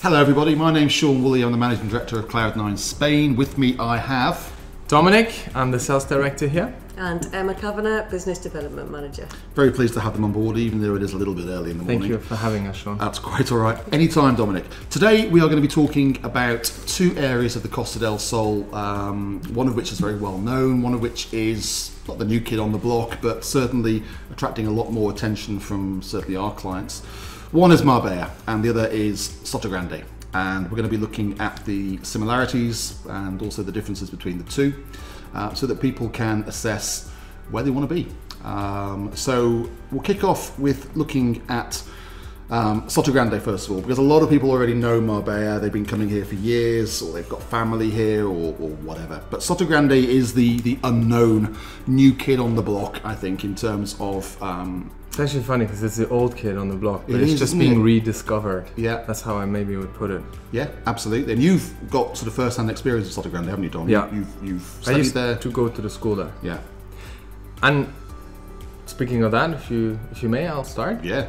Hello everybody, my name's Sean Woolley, I'm the Managing Director of Cloud9 Spain. With me I have... Dominic, I'm the Sales Director here. And Emma Kavanagh, Business Development Manager. Very pleased to have them on board, even though it is a little bit early in the morning. Thank you for having us, Sean. That's quite alright. Anytime, Dominic. Today we are going to be talking about two areas of the Costa del Sol, one of which is very well known, one of which is not the new kid on the block, but certainly attracting a lot more attention from certainly our clients. One is Marbella and the other is Sotogrande, and we're going to be looking at the similarities and also the differences between the two so that people can assess where they want to be. So we'll kick off with looking at Sotogrande first of all, because a lot of people already know Marbella, they've been coming here for years, or they've got family here, or whatever. But Sotogrande is the unknown new kid on the block, I think, in terms of... It's actually funny because it's the old kid on the block, but it's just being rediscovered. Yeah. That's how I maybe would put it. Yeah, absolutely. And you've got sort of first-hand experience of Sotogrande, haven't you, Dom? Yeah. You've studied I used there. to go to the school there. Yeah. And speaking of that, if you may, I'll start. Yeah.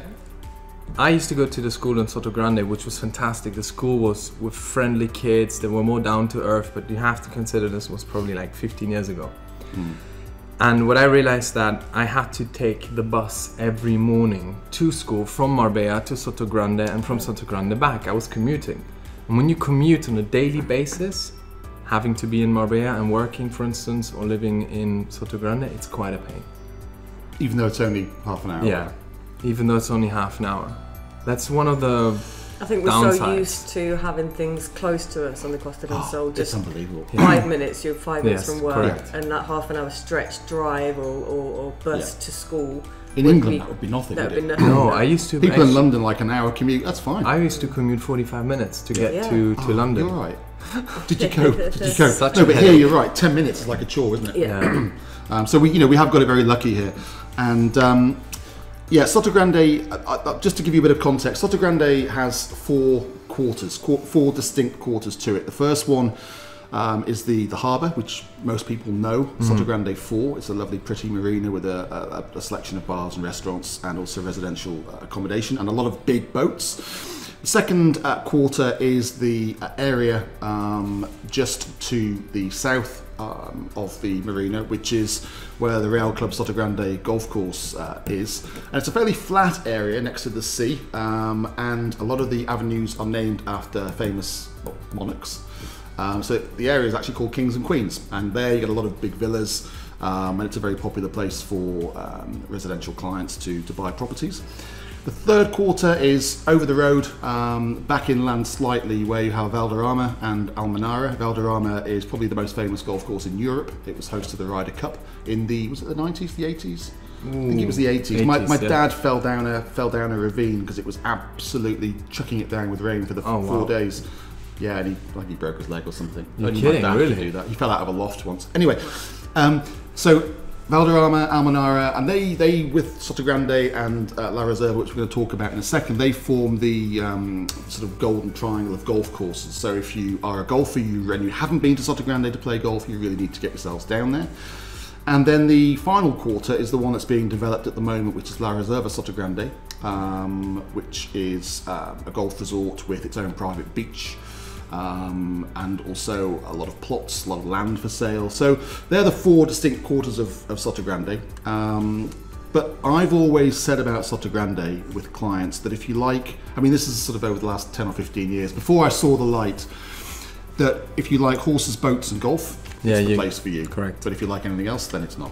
I used to go to the school in Sotogrande, which was fantastic. The school was with friendly kids, they were more down to earth, but you have to consider this was probably like 15 years ago. And what I realized that I had to take the bus every morning to school from Marbella to Sotogrande and from Sotogrande back. I was commuting. And when you commute on a daily basis, having to be in Marbella and working, for instance, or living in Sotogrande, it's quite a pain. Even though it's only half an hour. Yeah, even though it's only half an hour. That's one of the I think we're downsides. so used to having things close to us on the Costa del Sol. It's Just unbelievable. 5 minutes, you're 5 minutes Yes, from work, correct. and that half an hour stretch drive or bus to school. In England, that would be nothing, That would would it? be nothing. No, I used to People in London, like an hour commute, that's fine. I used to commute 45 minutes to get Yeah. to London. You're right. Did you go? Did you go? Such No, a but headache. here you're right. 10 minutes is like a chore, isn't it? Yeah. So we have got it very lucky here, and yeah, Sotogrande. Just to give you a bit of context, Sotogrande has four distinct quarters to it. The first one is the harbour, which most people know. Sotogrande 4. It's a lovely, pretty marina with a selection of bars and restaurants, and also residential accommodation, and a lot of big boats. The second quarter is the area just to the south of the marina, which is where the Real Club Sotogrande golf course is. And it's a fairly flat area next to the sea, and a lot of the avenues are named after famous monarchs. So the area is actually called Kings and Queens, and there you get a lot of big villas, and it's a very popular place for residential clients to buy properties. The third quarter is over the road, back inland slightly, where you have Valderrama and Almenara. Valderrama is probably the most famous golf course in Europe. It was host to the Ryder Cup in was it the 90s, the 80s? I think it was the 80s. My dad fell down a ravine because it was absolutely chucking it down with rain for the 4 days. Yeah, and he broke his leg or something. You're Only kidding, my dad really? could do that. He fell out of a loft once. Anyway, so Valderrama, Almenara, and they with Sotogrande and La Reserva, which we're going to talk about in a second, they form the sort of golden triangle of golf courses. So if you are a golfer and you haven't been to Sotogrande to play golf, you really need to get yourselves down there. And then the final quarter is the one that's being developed at the moment, which is La Reserva Sotogrande, which is a golf resort with its own private beach. And also a lot of plots, a lot of land for sale. So they're the four distinct quarters of Sotogrande. But I've always said about Sotogrande with clients that if you like, I mean this is sort of over the last 10 or 15 years, before I saw the light, that if you like horses, boats and golf, it's the place for you. Correct. But if you like anything else, then it's not.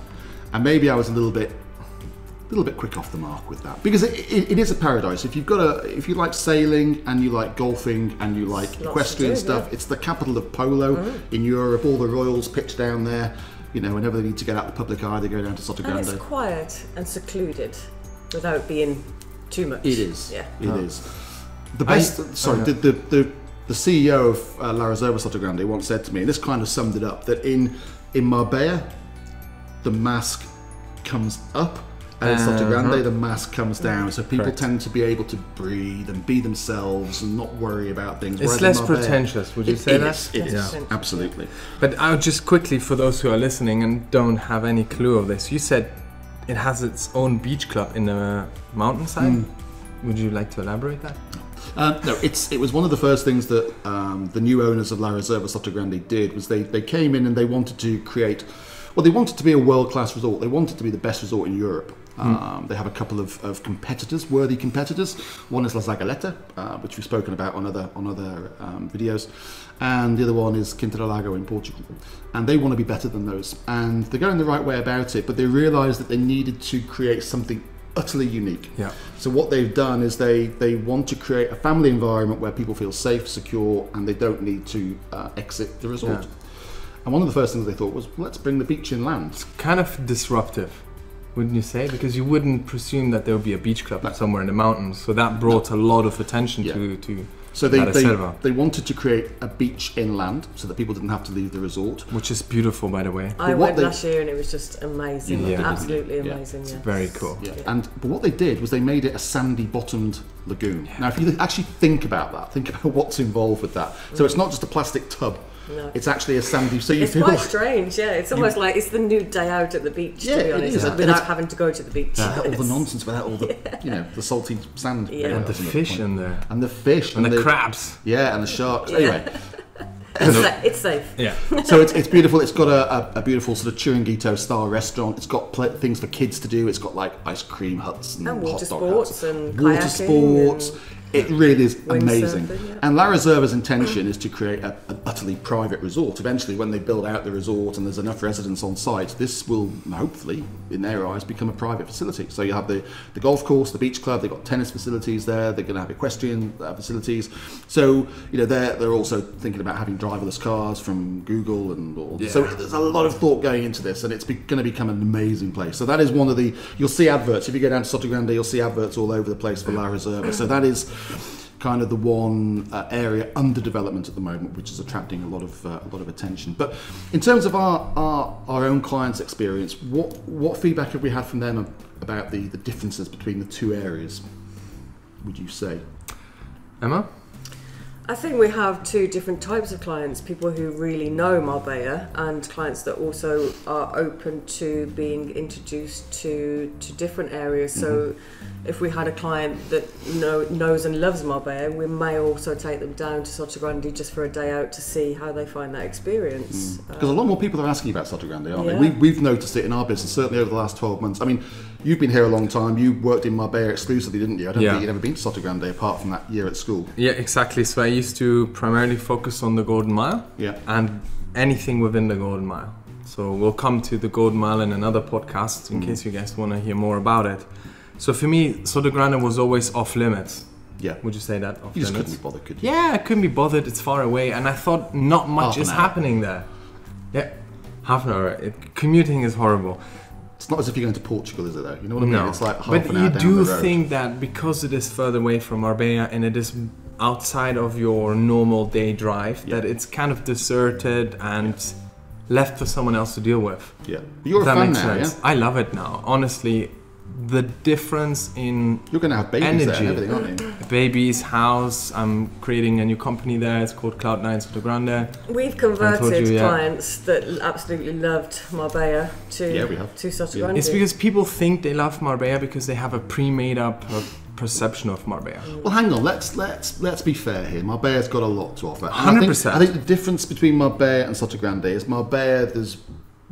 And maybe I was a little bit quick off the mark with that, because it is a paradise. If you like sailing and you like golfing and you like equestrian stuff, it's the capital of polo in Europe. All the royals pitch down there. Whenever they need to get out the public eye, they go down to Sotogrande. And it's quiet and secluded without being too much. It is. Yeah. It is. The best. The CEO of La Reserva Sotogrande once said to me, and this kind of summed it up, that in Marbella, the mask comes up. And in Sotogrande, the mask comes down, so people tend to be able to breathe and be themselves and not worry about things. It's less pretentious, would you say that? It is, absolutely. But I'll just quickly, for those who are listening and don't have any clue of this, you said it has its own beach club in the mountainside. Would you like to elaborate that? No, it was one of the first things that the new owners of La Reserva Sotogrande did. Was they came in and they wanted to create. Well, they wanted to be a world-class resort. They wanted to be the best resort in Europe. They have a couple of competitors, worthy competitors. One is La Zagaleta, which we've spoken about on other videos, and the other one is Quinta do Lago in Portugal. And they want to be better than those. And they're going the right way about it, but they realised that they needed to create something utterly unique. Yeah. So what they've done is they want to create a family environment where people feel safe, secure, and they don't need to exit the resort. Yeah. And one of the first things they thought was, let's bring the beach inland. Kind of disruptive, wouldn't you say? Because you wouldn't presume that there would be a beach club somewhere in the mountains. So that brought a lot of attention to So La Reserva. they wanted to create a beach inland so that people didn't have to leave the resort. Which is beautiful, by the way. I went last year and it was just amazing. Yeah. Absolutely amazing. Yeah. Very cool. Yeah. But what they did was they made it a sandy-bottomed lagoon. Now, if you actually think about that, think about what's involved with that. So it's not just a plastic tub. No. It's actually a sandy. So you It's feel quite strange, yeah. It's almost like it's the new day out at the beach, Yeah, to be it honest, is. And without it's- having to go to the beach. without all the nonsense, without all the the salty sand. Yeah. And the fish in there. And the fish And the crabs. Yeah, and the sharks. Yeah. Anyway, It's safe. Yeah. so it's beautiful. It's got a beautiful sort of Chiringuito style restaurant. It's got things for kids to do. It's got like ice cream huts and, And hot water dog sports huts. and water kayaking sports. and It really is amazing. windsurfing, yeah. And La Reserva's intention is to create an utterly private resort. Eventually, when they build out the resort and there's enough residents on site, this will hopefully, in their eyes, become a private facility. So you have the golf course, the beach club. They've got tennis facilities there. They're going to have equestrian facilities. So they're also thinking about having driverless cars from Google and all. Yeah. So there's a lot of thought going into this, and it's going to become an amazing place. So that is one of the. You'll see adverts if you go down to Sotogrande. You'll see adverts all over the place for La Reserva. So that is kind of the one area under development at the moment, which is attracting a lot of attention. But in terms of our own clients' experience, what feedback have we had from them about the differences between the two areas? Would you say, Emma? I think we have two different types of clients, people who really know Marbella and clients that also are open to being introduced to different areas. So if we had a client that knows and loves Marbella, we may also take them down to Sotogrande just for a day out to see how they find that experience. because a lot more people are asking about Sotogrande, aren't Yeah. they? We've noticed it in our business, certainly over the last 12 months. I mean, you've been here a long time. You worked in Marbella exclusively, didn't you? I don't Yeah. think you'd ever been to Sotogrande apart from that year at school. Yeah, exactly. So I used to primarily focus on the Golden Mile Yeah. and anything within the Golden Mile. So we'll come to the Golden Mile in another podcast in case you guys want to hear more about it. So for me, Sotogrande was always off limits. Yeah. Would you say that? Off You just limits? couldn't be bothered, could you? Yeah, I couldn't be bothered. It's far away, and I thought not much Half an is hour. happening there. Yeah, half an hour. Commuting is horrible. It's not as if you're going to Portugal, is it though? You know what I mean? No, It's like half but an hour you down do the road. think that because it is further away from Marbella and it is outside of your normal day drive, that it's kind of deserted and left for someone else to deal with. Yeah. You're If a that fan makes now, sense. yeah? I love it now. Honestly, the difference in You're going to have babies there and energy. everything, aren't you? Baby's house. I'm creating a new company there. It's called Cloud9 Sotogrande. We've I told converted you, yeah. clients that absolutely loved Marbella to Yeah, we have. to Sotogrande. It's because people think they love Marbella because they have a pre-made up perception of Marbella. Well, hang on. Let's be fair here. Marbella's got a lot to offer. And 100%. I think the difference between Marbella and Sotogrande is Marbella. There's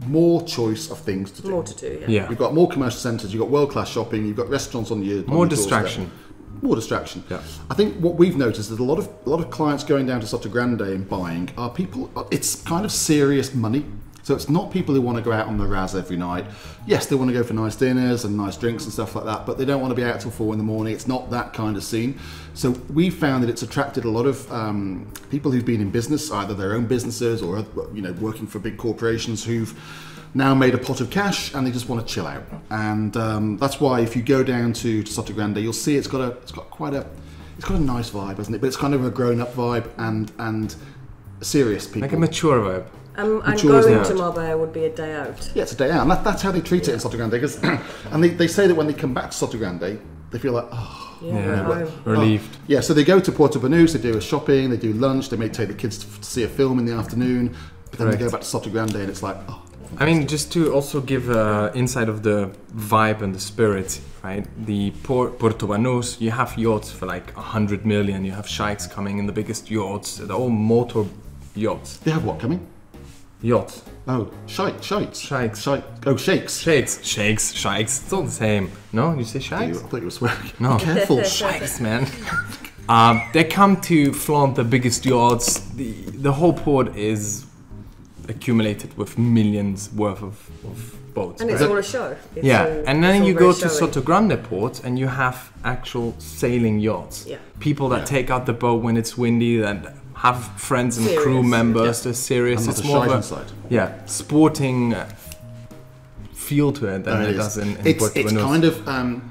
more choice of things to do. more to do. Yeah. Yeah. You've got more commercial centres. You've got world-class shopping. You've got restaurants on your More on your doorstep. distraction. More distraction. Yeah. I think what we've noticed is a lot of clients going down to Sotogrande and buying are people. It's kind of serious money. So it's not people who want to go out on the Raz every night. Yes, they want to go for nice dinners and nice drinks and stuff like that, but they don't want to be out till 4 a.m. It's not that kind of scene. So we found that it's attracted a lot of people who've been in business, either their own businesses or working for big corporations who've now made a pot of cash and they just want to chill out. And that's why if you go down to Sotogrande, you'll see it's got a nice vibe, hasn't it? But it's kind of a grown-up vibe and serious people. Like a mature vibe. And Mature going out. to Marbella would be a day out. Yeah, it's a day out, and that's how they treat it in Sotogrande. Because, and they say that when they come back to Sotogrande, they feel like, oh, Yeah, Yeah. we're home. Relieved. yeah. So they go to Porto Banús, they do a shopping, they do lunch, they may take the kids to see a film in the afternoon, but then they Correct. go back to Sotogrande, and it's like, oh. I mean, just to also give insight of the vibe and the spirit, right? The Porto Banús, you have yachts for like 100 million. You have sheikhs coming in the biggest yachts, the all motor yachts. They have what coming? Yachts. Oh, sheikhs. Sheikhs. Oh, sheikhs. Sheikhs. It's all the same. No, you say I sheikhs? thought you were swearing. No. Careful. Sheikhs, man. They come to flaunt the biggest yachts. The whole port is accumulated with millions worth of boats. And it's all a show. And then you go to Sotogrande port and you have actual sailing yachts. Yeah. People that take out the boat when it's windy, that have friends and Serious. crew members. They're serious. And It's not more the of side. sporting feel to it than it does in Porto It's Banús. kind of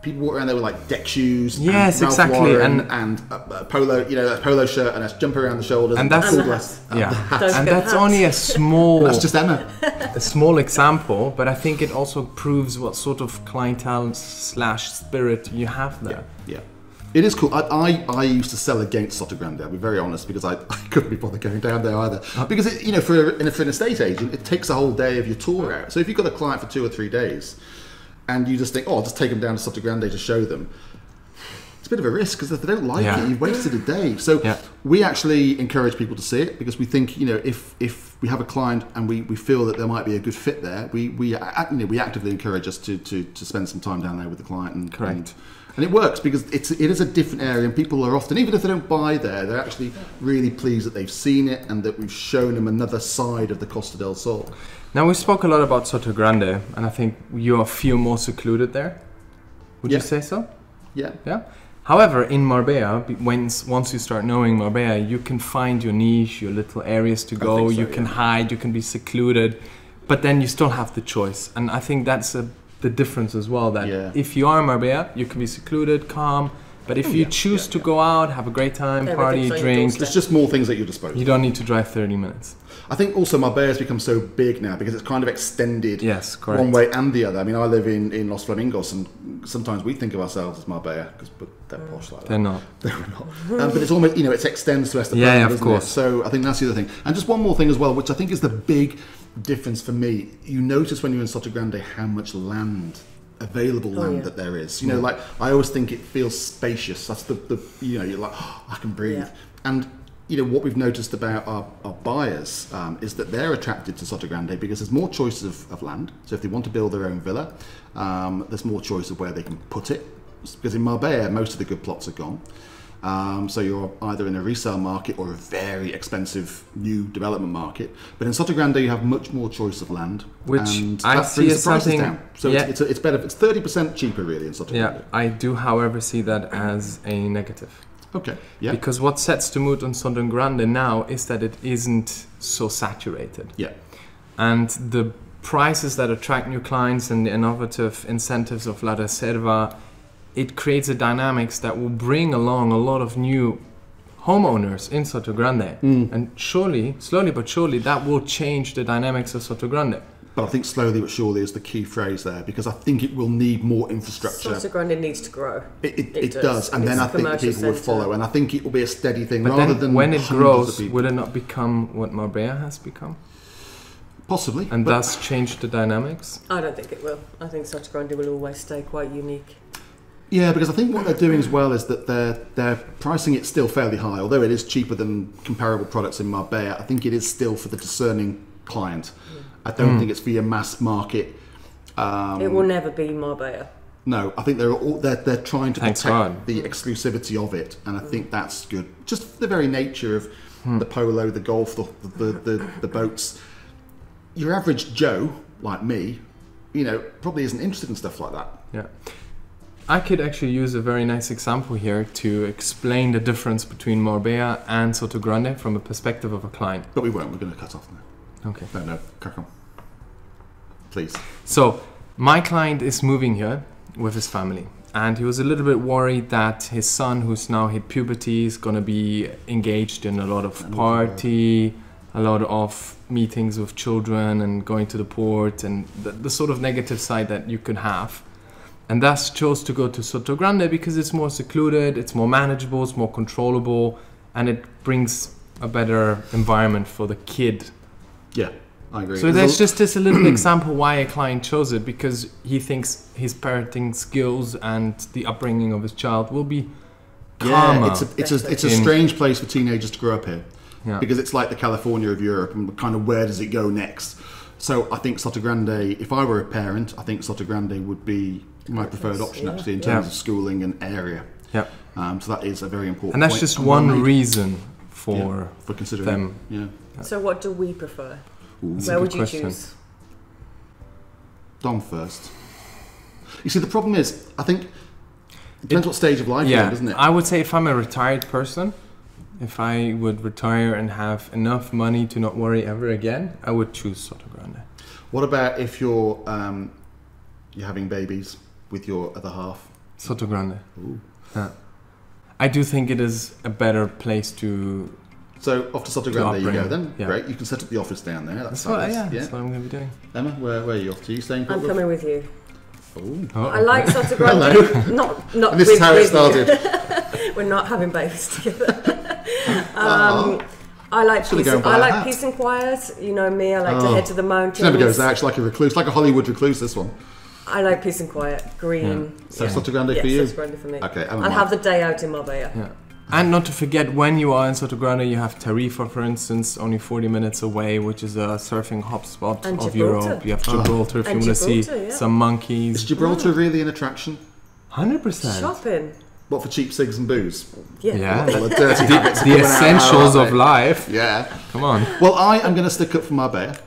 people walk around there with like deck shoes. Yes, and Ralph exactly, Lauren and a polo, a polo shirt and a jumper around the shoulders. And that's- full And the dress. Don't and get that's hats. only a small That's just Emma. a small example, but I think it also proves what sort of clientele / spirit you have there. Yeah. It is cool. I used to sell against Sotogrande, I'll be very honest, because I couldn't be bothered going down there either. Because, for an estate agent, it takes a whole day of your tour out. So if you've got a client for 2 or 3 days, and you just think, I'll just take them down to Sotogrande to show them, it's a bit of a risk, because if they don't like it, you've wasted a day. So we actually encourage people to see it, because we think, if we have a client and we feel that there might be a good fit there, we actively encourage us to spend some time down there with the client. And, Correct. And it works because it is a different area, and people are often, even if they don't buy there, they're actually really pleased that they've seen it and that we've shown them another side of the Costa del Sol. Now, we spoke a lot about Sotogrande, and I think you feel more secluded there. Would you say so? Yeah. Yeah. However, in Marbella, once you start knowing Marbella, you can find your niche, your little areas to go. You can hide, you can be secluded, but then you still have the choice. And I think that's the difference as well. That if you are in Marbella, you can be secluded, calm. But if you choose to go out, have a great time, party, drink, there's just more things at your disposal. You don't need to drive 30 minutes. I think also Marbella has become so big now because it's kind of extended one way and the other. I mean, I live in Los Flamingos, and sometimes we think of ourselves as Marbella, but they're posh like that. They're not. They're not. But it's almost, it extends to Estepona, of doesn't course. it? So I think that's the other thing. And just one more thing as well, which I think is the big difference for me. You notice when you're in Sotogrande how much available land that there is. Like I always think it feels spacious. That's the you're like, I can breathe. And what we've noticed about our buyers is that they're attracted to Sotogrande because there's more choice of land. So if they want to build their own villa, there's more choice of where they can put it. Because in Marbella, most of the good plots are gone. So you're either in a resale market or a very expensive new development market. But in Sotogrande, you have much more choice of land, which and I that see brings as the prices something. down. So it's better. It's 30% cheaper really in Sotogrande. Yeah, I do, however, see that as a negative. Okay. Yeah. Because what sets the mood on Sotogrande now is that it isn't so saturated. Yeah. And the prices that attract new clients and the innovative incentives of La Reserva, it creates a dynamics that will bring along a lot of new homeowners in Sotogrande. And slowly but surely, that will change the dynamics of Sotogrande. But I think slowly but surely is the key phrase there, because I think it will need more infrastructure. Sotogrande needs to grow. It does, and then I think the people will follow, and I think it will be a steady thing but rather then than when it grows, people. will it not become what Marbella has become? Possibly. And thus change the dynamics? I don't think it will. I think Sotogrande will always stay quite unique. Yeah, because I think what they're doing as well is that they're pricing it still fairly high, although it is cheaper than comparable products in Marbella. I think it is still for the discerning client. I don't think it's for your mass market. It will never be Marbella. No, I think they're trying to Thanks protect God. the exclusivity of it, and I think that's good. Just for the very nature of the polo, the golf, the boats. Your average Joe, like me, probably isn't interested in stuff like that. Yeah. I could actually use a very nice example here to explain the difference between Marbella and Sotogrande from a perspective of a client. But we won't. We're going to cut off now. Okay. No, crack on. Please. So, my client is moving here with his family, and he was a little bit worried that his son, who's now hit puberty, is going to be engaged in a lot of party, a lot of meetings with children and going to the port, and the sort of negative side that you could have. And thus chose to go to Sotogrande because it's more secluded, it's more manageable, it's more controllable, and it brings a better environment for the kid. Yeah. I agree. So there's just this a little example why a client chose it, because he thinks his parenting skills and the upbringing of his child will be calmer. Yeah, it's a strange place for teenagers to grow up here, because it's like the California of Europe, and kind of where does it go next? So I think Sotogrande, if I were a parent, I think Sotogrande would be my preferred option actually in terms of schooling and area. Yeah. So that is a very important And that's point. just one reason for considering them. Yeah. So what do we prefer? That's Where a would good you question. choose? Dom first. You see, the problem is, I think it depends what stage of life you're in, doesn't it? I would say if I'm a retired person, if I would retire and have enough money to not worry ever again, I would choose Sotogrande. What about if you're having babies with your other half? Sotogrande. Ooh. Yeah. I do think it is a better place to... So off to Sotogrande you go then. Yeah. Great, you can set up the office down there. That's what, fabulous. that's what I'm going to be doing. Emma, where are you off to? Are you staying put I'm with? coming with you. Ooh. Oh, I like Sotogrande. Hello. Not And this with, is how it with started. you. We're not having babies together. I like Should've peace. gone by I a like hat. peace and quiet. You know me. I like to head to the mountains. She never goes out. She's like a recluse, like a Hollywood recluse. This one. I like peace and quiet, green. So Sotogrande for you. Yes, Sotogrande for me. Okay, I'll have the day out in Marbella. Yeah. And not to forget, when you are in Sotogrande, you have Tarifa, for instance, only 40 minutes away, which is a surfing hotspot And of Gibraltar. Europe. You have Gibraltar if you And want to see Gibraltar, yeah. some Is monkeys. Gibraltar really an attraction? 100%. Shopping. What, for cheap cigs and booze? Yeah. Yeah. Well, the dirty habits are The coming out now, essentials aren't of they? life. Yeah. Come on. Well, I am going to stick up for Marbella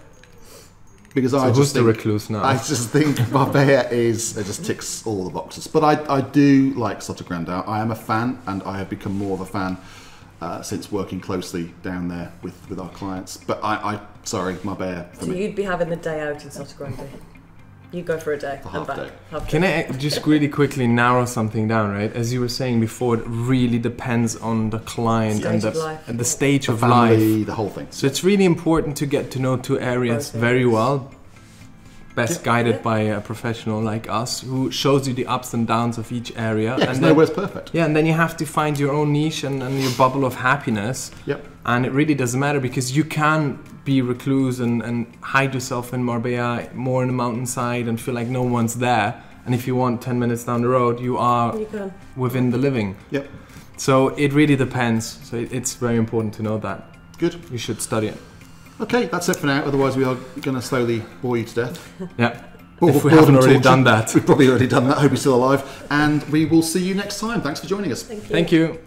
because So I who's just the think, recluse now? I just think Marbella it just ticks all the boxes. But I do like Sotogrande. I am a fan, and I have become more of a fan since working closely down there with our clients. But sorry, Marbella for So me. you'd be having the day out in Sotogrande. You go for a day. A I'm half back. day. Half Can day. I just really quickly narrow something down, right? As you were saying before, it really depends on the client Stage and of life, and the yeah. stage The of family, life. the whole thing. So it's really important to get to know two areas Both very areas. well. Best Yeah. guided Yeah. by a professional like us who shows you the ups and downs of each area. Yeah, because and then, nowhere's perfect. yeah, and then you have to find your own niche and your bubble of happiness. Yep. And it really doesn't matter because you can be recluse and hide yourself in Marbella more in the mountainside and feel like no one's there. And if you want 10 minutes down the road, you are You can. within the living. Yep. So it really depends. So it's very important to know that. Good. You should study it. Okay, that's it for now. Otherwise, we are going to slowly bore you to death. Yeah. Or If we bored haven't and already tortured. done that. We've probably already done that. I hope you're still alive. And we will see you next time. Thanks for joining us. Thank you. Thank you.